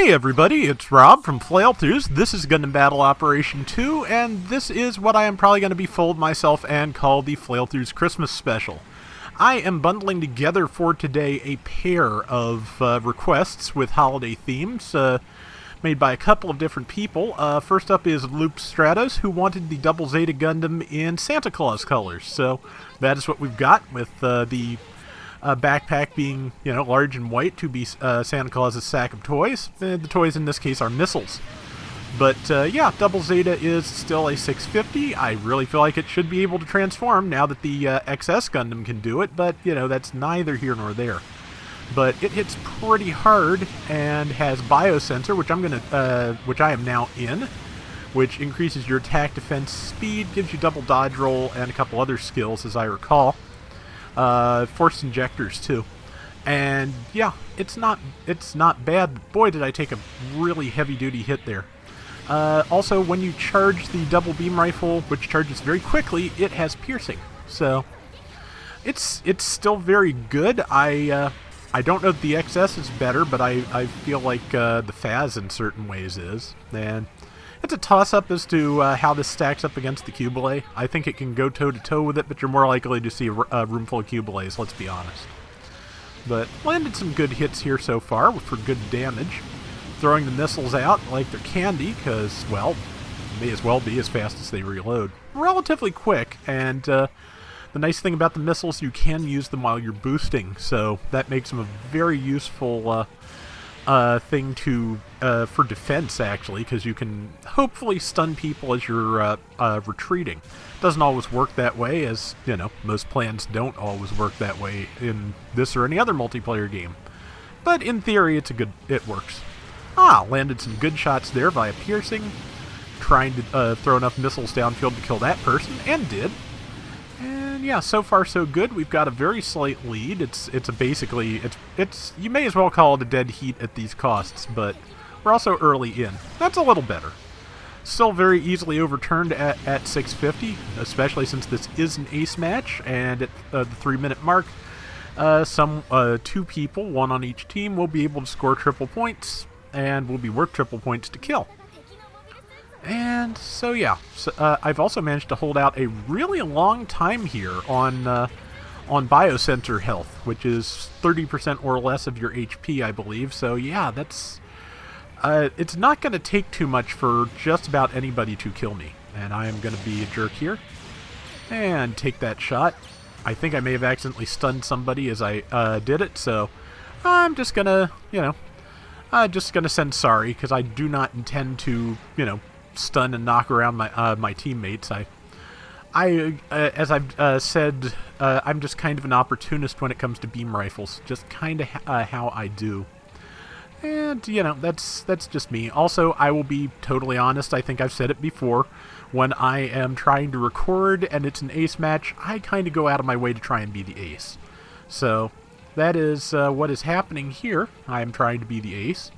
Hey everybody, it's Rob from Flailthroughs. This is Gundam Battle Operation 2, and this is what I am probably going to be fooled myself and call the Flailthroughs Christmas Special. I am bundling together for today a pair of requests with holiday themes, made by a couple of different people. First up is Loop Stratos, who wanted the Double Zeta Gundam in Santa Claus colors. So that is what we've got, with the backpack being, large and white to be Santa Claus's sack of toys. The toys in this case are missiles. But yeah, Double Zeta is still a 650. I really feel like it should be able to transform now that the XS Gundam can do it, but that's neither here nor there. But it hits pretty hard and has biosensor, which I am now in, which increases your attack, defense, speed, gives you double dodge roll, and a couple other skills, as I recall. Force injectors too, and yeah, it's not bad, but boy did I take a really heavy-duty hit there. Also, when you charge the double beam rifle, which charges very quickly, it has piercing, so it's still very good. I don't know if the XS is better, but I feel like the FAS in certain ways is, and it's a toss-up as to how this stacks up against the Cubile. I think it can go toe-to-toe with it, but you're more likely to see a room full of Cubiles, let's be honest. But landed some good hits here so far for good damage. Throwing the missiles out like they're candy, because, well, may as well be as fast as they reload. Relatively quick, and the nice thing about the missiles, you can use them while you're boosting, so that makes them a very useful thing for defense, actually, because you can hopefully stun people as you're retreating. Doesn't always work that way, as most plans don't always work that way in this or any other multiplayer game. But in theory, it works. Landed some good shots there via piercing, trying to throw enough missiles downfield to kill that person, and did. And yeah, so far so good. We've got a very slight lead. It's you may as well call it a dead heat at these costs, but we're also early in. That's a little better. Still very easily overturned at 650, especially since this is an ace match, and at the 3-minute mark, two people, one on each team, will be able to score triple points, and will be worth triple points to kill. And so yeah, I've also managed to hold out a really long time here on biosensor health, which is 30% or less of your HP, I believe. So yeah, that's it's not going to take too much for just about anybody to kill me, and I am going to be a jerk here and take that shot. I think I may have accidentally stunned somebody as I did it, so I'm just gonna send sorry, because I do not intend to stun and knock around my teammates. As I've said, I'm just kind of an opportunist when it comes to beam rifles. Just kind of how I do. And that's just me. Also, I will be totally honest. I think I've said it before. When I am trying to record and it's an ace match, I kind of go out of my way to try and be the ace. So that is what is happening here. I am trying to be the ace.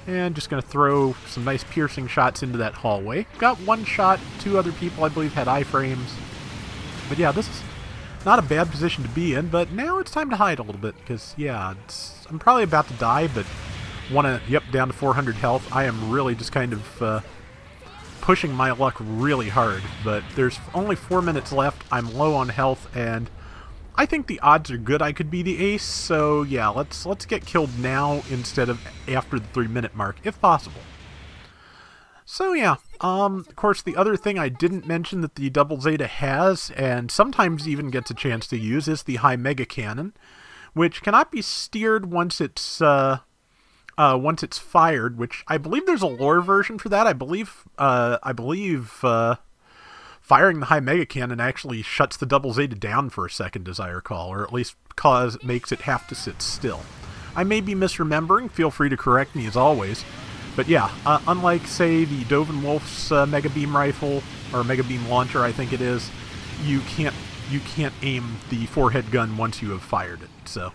And just going to throw some nice piercing shots into that hallway. Got one shot, two other people I believe had iframes. But yeah, this is not a bad position to be in, but now it's time to hide a little bit, because yeah, I'm probably about to die, but down to 400 health. I am really just kind of pushing my luck really hard, but there's only 4 minutes left. I'm low on health, and I think the odds are good I could be the ace, so yeah, let's get killed now instead of after the 3-minute mark, if possible. So yeah, of course the other thing I didn't mention that the Double Zeta has, and sometimes even gets a chance to use, is the high mega cannon, which cannot be steered once it's fired, which I believe there's a lore version for that. I believe firing the high mega cannon actually shuts the Double Zeta down for a second, as I recall, or at least makes it have to sit still. I may be misremembering, feel free to correct me as always. But yeah, unlike, say, the Dovin Wolf's Mega Beam Rifle, or Mega Beam Launcher, I think it is, you can't aim the forehead gun once you have fired it. So,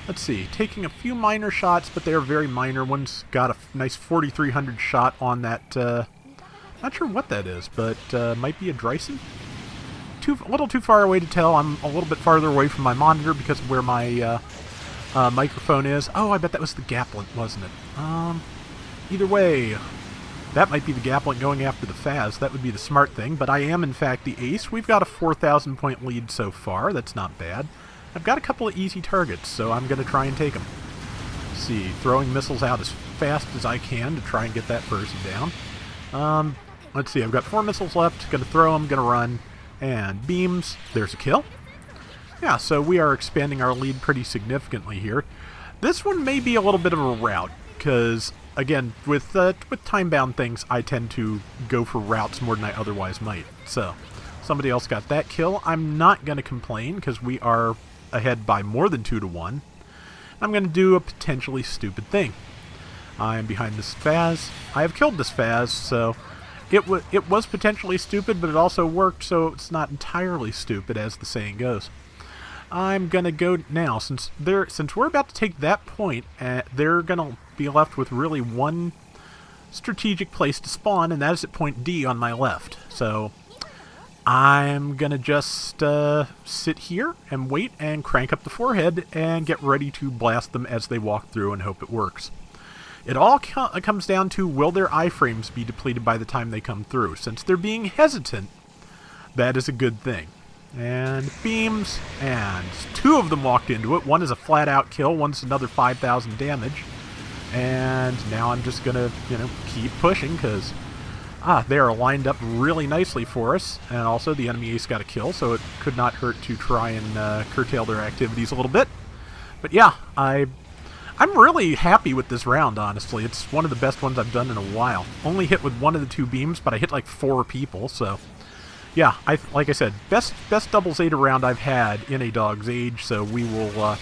let's see, taking a few minor shots, but they're very minor. One's got a nice 4,300 shot on that, not sure what that is, but might be a Dryson? A little too far away to tell. I'm a little bit farther away from my monitor because of where my microphone is. Oh, I bet that was the Gaplin, wasn't it? either way. That might be the Gapling going after the Faz. That would be the smart thing, but I am, in fact, the ace. We've got a 4,000 point lead so far. That's not bad. I've got a couple of easy targets, so I'm going to try and take them. Let's see, throwing missiles out as fast as I can to try and get that person down. Let's see, I've got 4 missiles left. Going to throw them, going to run, and beams. There's a kill. Yeah, so we are expanding our lead pretty significantly here. This one may be a little bit of a rout, because again, with time-bound things, I tend to go for routes more than I otherwise might. So, somebody else got that kill. I'm not going to complain, because we are ahead by more than 2 to 1. I'm going to do a potentially stupid thing. I am behind this Faz. I have killed this Faz, so it was potentially stupid, but it also worked, so it's not entirely stupid, as the saying goes. I'm going to go now, since we're about to take that point, they're going to be left with really one strategic place to spawn, and that is at point D on my left. So I'm going to just sit here and wait and crank up the forehead and get ready to blast them as they walk through and hope it works. It all comes down to, will their iframes be depleted by the time they come through? Since they're being hesitant, that is a good thing. And beams, and 2 of them walked into it. One is a flat-out kill, one's another 5,000 damage. And now I'm just gonna, keep pushing, because they are lined up really nicely for us. And also, the enemy ace got a kill, so it could not hurt to try and curtail their activities a little bit. But yeah, I'm really happy with this round, honestly. It's one of the best ones I've done in a while. Only hit with 1 of the 2 beams, but I hit like 4 people, so yeah, like I said, best double Zeta round I've had in a dog's age, so we will,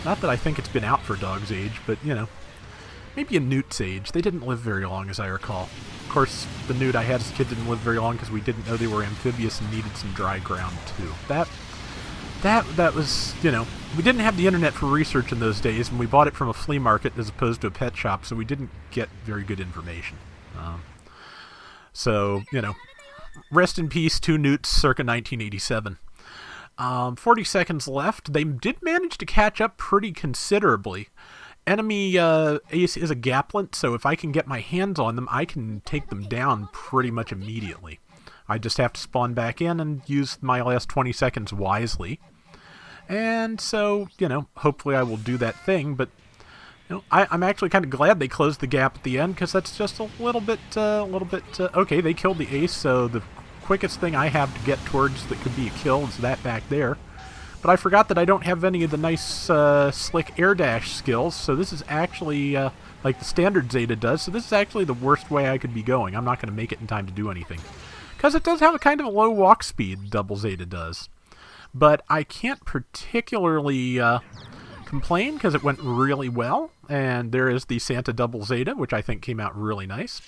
not that I think it's been out for a dog's age, but, maybe a newt's age. They didn't live very long, as I recall. Of course, the newt I had as a kid didn't live very long because we didn't know they were amphibious and needed some dry ground, too. That was, we didn't have the internet for research in those days, and we bought it from a flea market as opposed to a pet shop, so we didn't get very good information. So, rest in peace, 2 newts circa 1987. 40 seconds left. They did manage to catch up pretty considerably. Enemy ace is a Gaplant, so if I can get my hands on them, I can take them down pretty much immediately. I just have to spawn back in and use my last 20 seconds wisely. And so, hopefully I will do that thing, but I'm actually kind of glad they closed the gap at the end, because that's just a little bit, okay, they killed the ace, so the quickest thing I have to get towards that could be a kill is that back there. But I forgot that I don't have any of the nice, slick air dash skills, so this is actually, like the standard Zeta does, so this is actually the worst way I could be going. I'm not going to make it in time to do anything. Because it does have a kind of a low walk speed, double Zeta does. But I can't particularly, complain, because it went really well, and there is the Santa double Zeta, which I think came out really nice.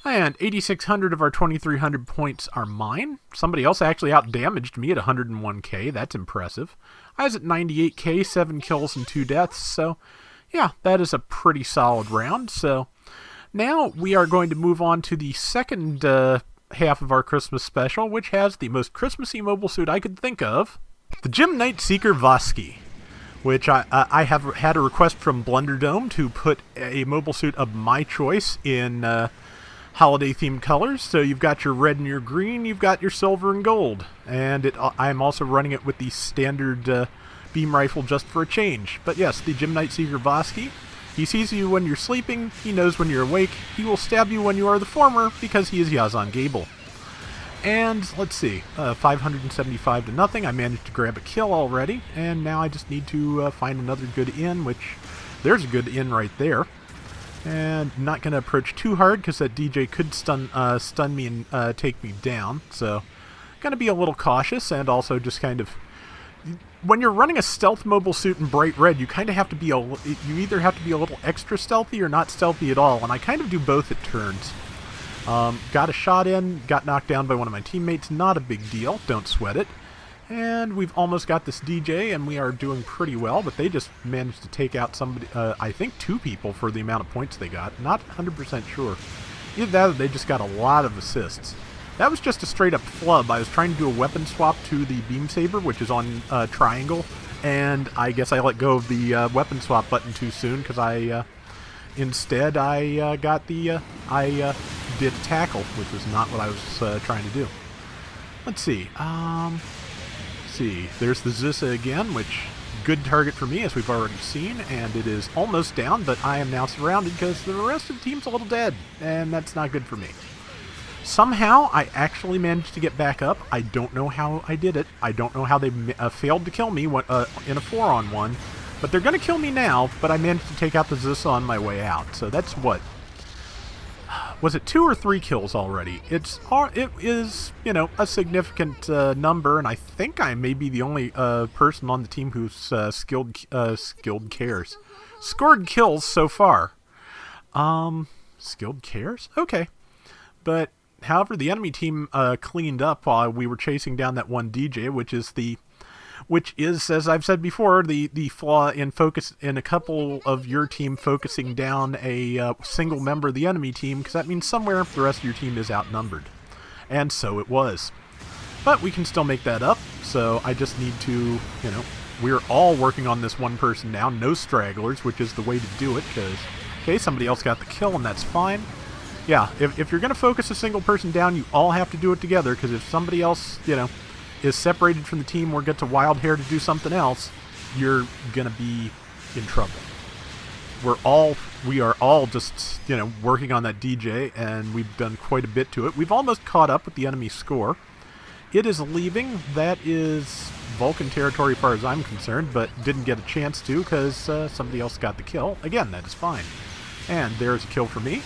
And 8,600 of our 2,300 points are mine. Somebody else actually out-damaged me at 101k, that's impressive. I was at 98k, 7 kills and 2 deaths, so yeah, that is a pretty solid round. So now we are going to move on to the second half of our Christmas special, which has the most Christmassy mobile suit I could think of, the Gym Knight Seeker Vosky, which I have had a request from Blunderdome to put a mobile suit of my choice in holiday-themed colors. So you've got your red and your green, you've got your silver and gold. And I'm also running it with the standard beam rifle just for a change. But yes, the Gym Knight Seeker Vosky. He sees you when you're sleeping, he knows when you're awake, he will stab you when you are the former, because he is Yazan Gable. And, let's see, 575 to nothing. I managed to grab a kill already, and now I just need to find another good inn, which, there's a good inn right there. And not going to approach too hard, because that DJ could stun me and take me down, so going to be a little cautious, and also just kind of, when you're running a stealth mobile suit in bright red, you kind of have to be you either have to be a little extra stealthy or not stealthy at all, and I kind of do both at turns. Got a shot in, got knocked down by one of my teammates, not a big deal, don't sweat it. And we've almost got this DJ, and we are doing pretty well, but they just managed to take out somebody, I think 2 people for the amount of points they got. Not 100% sure. Either that or they just got a lot of assists. That was just a straight-up flub. I was trying to do a weapon swap to the beam saber, which is on triangle, and I guess I let go of the weapon swap button too soon, because I Instead, I did a tackle, which was not what I was trying to do. Let's see. There's the Zeta again, which good target for me, as we've already seen, and it is almost down, but I am now surrounded because the rest of the team's a little dead, and that's not good for me. Somehow, I actually managed to get back up. I don't know how I did it. I don't know how they failed to kill me in a 4-on-1, but they're going to kill me now, but I managed to take out the Zisa on my way out. So that's what? Was it 2 or 3 kills already? It is, you know, a significant number, and I think I may be the only person on the team who's scored kills so far. Skilled cares? Okay. But, however, the enemy team cleaned up while we were chasing down that one DJ, which is, as I've said before, the flaw in a couple of your team focusing down a single member of the enemy team, because that means somewhere the rest of your team is outnumbered. And so it was. But we can still make that up, so I just need to, you know, we're all working on this one person now, no stragglers, which is the way to do it, because, okay, somebody else got the kill, and that's fine. Yeah, if you're going to focus a single person down, you all have to do it together, because if somebody else, you know, is separated from the team or gets a wild hair to do something else, you're going to be in trouble. We are all just, you know, working on that DJ, and we've done quite a bit to it. We've almost caught up with the enemy score. It is leaving. That is Vulcan territory as far as I'm concerned, but didn't get a chance to because somebody else got the kill. Again, that is fine. And there's a kill for me.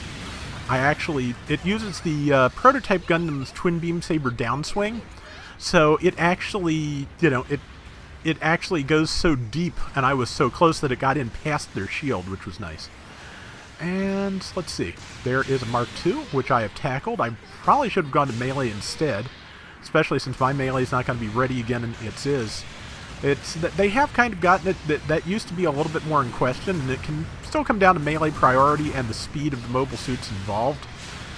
It uses the prototype Gundam's twin beam saber downswing, so it actually, you know, it actually goes so deep, and I was so close that it got in past their shield, which was nice. And let's see, there is a Mark II, which I have tackled. I probably should have gone to melee instead, especially since my melee is not going to be ready again, and they have kind of gotten it, that used to be a little bit more in question, and it can still come down to melee priority and the speed of the mobile suits involved.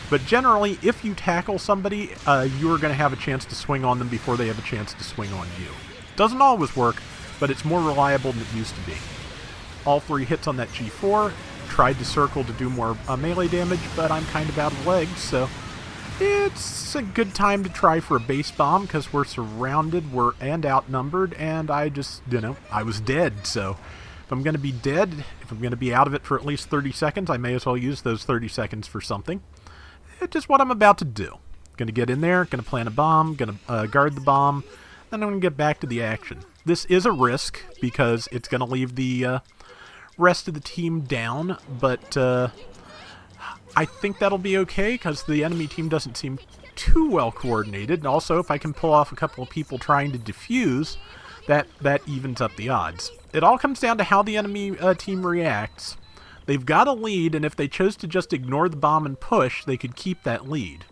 But generally, if you tackle somebody, you're going to have a chance to swing on them before they have a chance to swing on you. Doesn't always work, but it's more reliable than it used to be. All 3 hits on that G4, tried to circle to do more melee damage, but I'm kind of out of legs, so it's a good time to try for a base bomb, because we're surrounded, and outnumbered, and I just, you know, I was dead, so if I'm going to be dead, if I'm going to be out of it for at least 30 seconds, I may as well use those 30 seconds for something. It's just what I'm about to do. Going to get in there, going to plant a bomb, going to guard the bomb, then I'm going to get back to the action. This is a risk, because it's going to leave the rest of the team down, but I think that'll be okay, because the enemy team doesn't seem too well coordinated, and also if I can pull off a couple of people trying to defuse, that evens up the odds. It all comes down to how the enemy team reacts. They've got a lead, and if they chose to just ignore the bomb and push, they could keep that lead.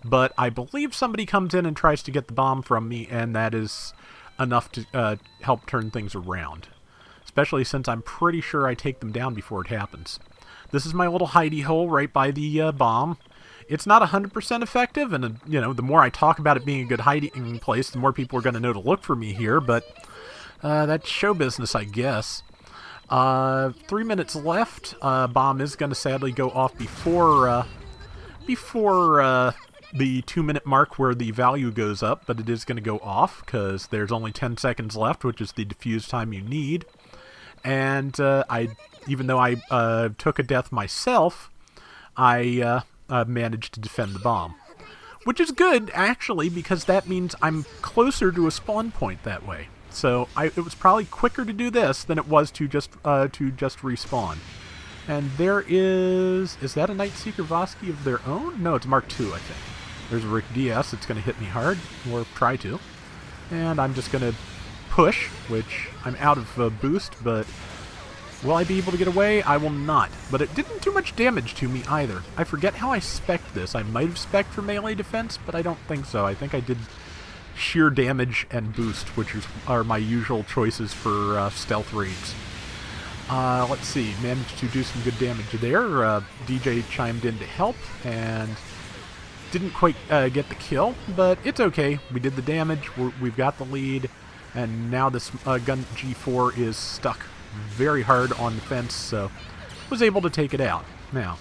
But I believe somebody comes in and tries to get the bomb from me, and that is enough to help turn things around. Especially since I'm pretty sure I take them down before it happens. This is my little hidey hole right by the bomb. It's not 100% effective, and you know, the more I talk about it being a good hiding place, the more people are going to know to look for me here, but that's show business, I guess. 3 minutes left. Bomb is going to sadly go off before the 2-minute mark where the value goes up, but it is going to go off because there's only 10 seconds left, which is the defuse time you need. And even though I took a death myself, I managed to defend the bomb. Which is good, actually, because that means I'm closer to a spawn point that way. So it was probably quicker to do this than it was to just respawn. And there is that a Night Seeker Vosky of their own? No, it's Mark II, I think. There's a Rick DS that's going to hit me hard, or try to. And I'm just going to push, which I'm out of boost, but will I be able to get away? I will not. But it didn't do much damage to me either. I forget how I spec'd this. I might have spec'd for melee defense, but I don't think so. I think I did sheer damage and boost, which are my usual choices for stealth raids. Let's see, managed to do some good damage there. DJ chimed in to help, and didn't quite get the kill, but it's okay. We did the damage, we've got the lead, and now this gun G4 is stuck very hard on the fence, so was able to take it out. Now,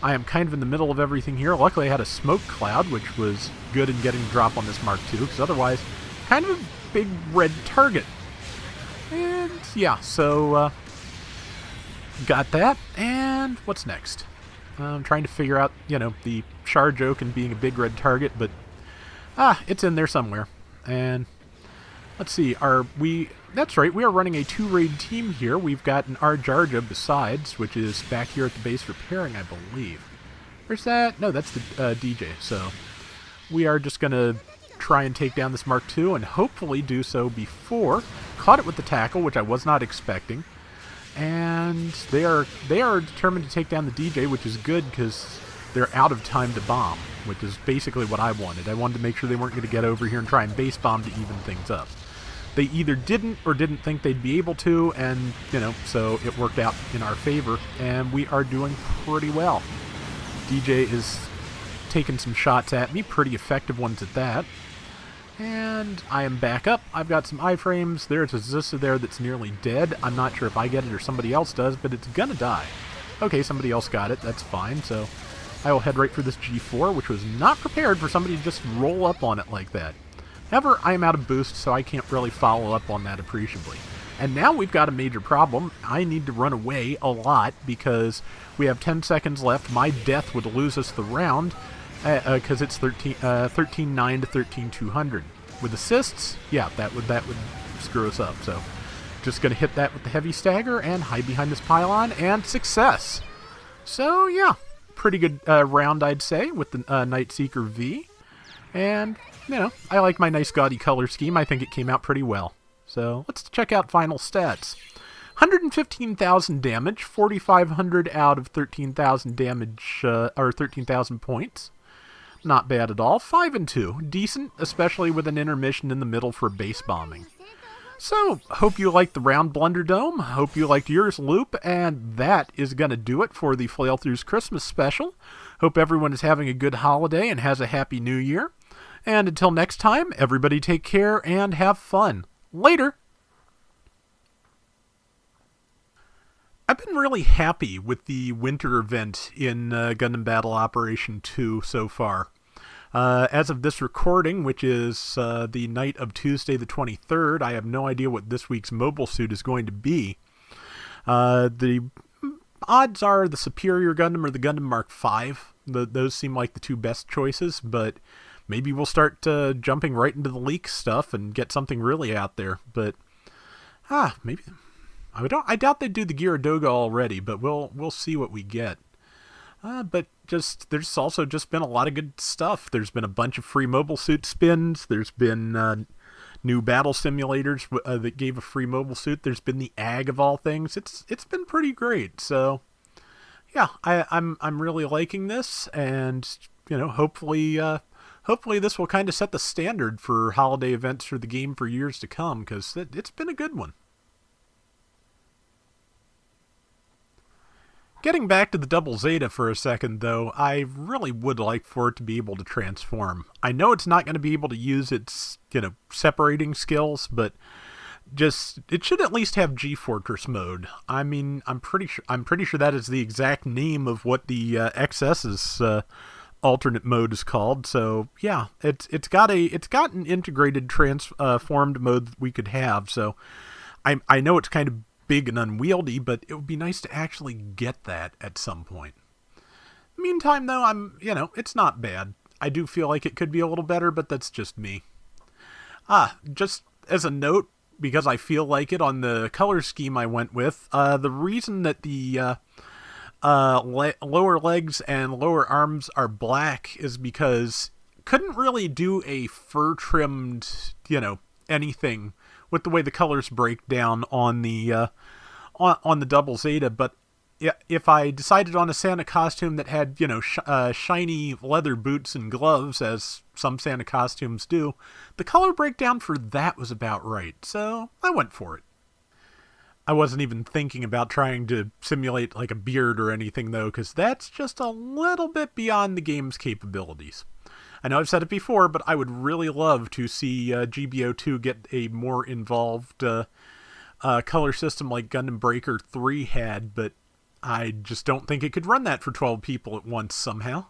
I am kind of in the middle of everything here. Luckily, I had a smoke cloud, which was good in getting drop on this Mark II, because otherwise, kind of a big red target. And yeah, so got that. And what's next? I'm trying to figure out, the char joke and being a big red target, but it's in there somewhere. And let's see, that's right, we are running a 2-raid team here. We've got an Arjarja besides, which is back here at the base repairing, I believe. Where's that? No, that's the DJ. So we are just going to try and take down this Mark II and hopefully do so before. Caught it with the tackle, which I was not expecting. And they are determined to take down the DJ, which is good because they're out of time to bomb, which is basically what I wanted. I wanted to make sure they weren't going to get over here and try and base bomb to even things up. They either didn't or didn't think they'd be able to, and, so it worked out in our favor, and we are doing pretty well. DJ is taking some shots at me, pretty effective ones at that. And I am back up. I've got some iframes. There's a Zeta there that's nearly dead. I'm not sure if I get it or somebody else does, but it's gonna die. Okay, somebody else got it. That's fine. So I will head right for this G4, which was not prepared for somebody to just roll up on it like that. However, I am out of boost, so I can't really follow up on that appreciably. And now we've got a major problem. I need to run away a lot because we have 10 seconds left. My death would lose us the round. Because it's 13-9 to 13-200. With assists, yeah, that would screw us up. So, just going to hit that with the heavy stagger and hide behind this pylon, and success. So, yeah, pretty good round, I'd say, with the Nightseeker V. And, I like my nice gaudy color scheme. I think it came out pretty well. So, let's check out final stats. 115,000 damage, 4,500 out of 13,000 damage, or 13,000 points. Not bad at all. 5 and 2. Decent, especially with an intermission in the middle for base bombing. So, hope you liked the round Blunderdome. Hope you liked yours, Loop. And that is going to do it for the Flailthroughs Christmas special. Hope everyone is having a good holiday and has a happy new year. And until next time, everybody take care and have fun. Later! I've been really happy with the winter event in Gundam Battle Operation 2 so far. As of this recording, which is the night of Tuesday the 23rd, I have no idea what this week's mobile suit is going to be. The odds are the Superior Gundam or the Gundam Mark V. Those seem like the two best choices, but maybe we'll start jumping right into the leak stuff and get something really out there. But, maybe... I doubt they'd do the Gyaradoga already, but we'll see what we get. But there's also just been a lot of good stuff. There's been a bunch of free mobile suit spins. There's been new battle simulators that gave a free mobile suit. There's been the AG of all things. It's been pretty great. So yeah, I'm really liking this, and hopefully this will kind of set the standard for holiday events for the game for years to come, because it's been a good one. Getting back to the double Zeta for a second, though, I really would like for it to be able to transform. I know it's not going to be able to use its, separating skills, but it should at least have G-Fortress mode. I mean, I'm pretty sure that is the exact name of what the XS's alternate mode is called. So yeah, it's got an integrated transformed mode that we could have. So I know it's kind of big and unwieldy, but it would be nice to actually get that at some point. Meantime, though, it's not bad. I do feel like it could be a little better, but that's just me. Just as a note, because I feel like it on the color scheme I went with, the reason that the lower legs and lower arms are black is because couldn't really do a fur-trimmed, anything with the way the colors break down on the double Zeta, but if I decided on a Santa costume that had, shiny leather boots and gloves, as some Santa costumes do, the color breakdown for that was about right, so I went for it. I wasn't even thinking about trying to simulate like a beard or anything, though, because that's just a little bit beyond the game's capabilities. I know I've said it before, but I would really love to see GBO2 get a more involved color system like Gundam Breaker 3 had, but I just don't think it could run that for 12 people at once somehow.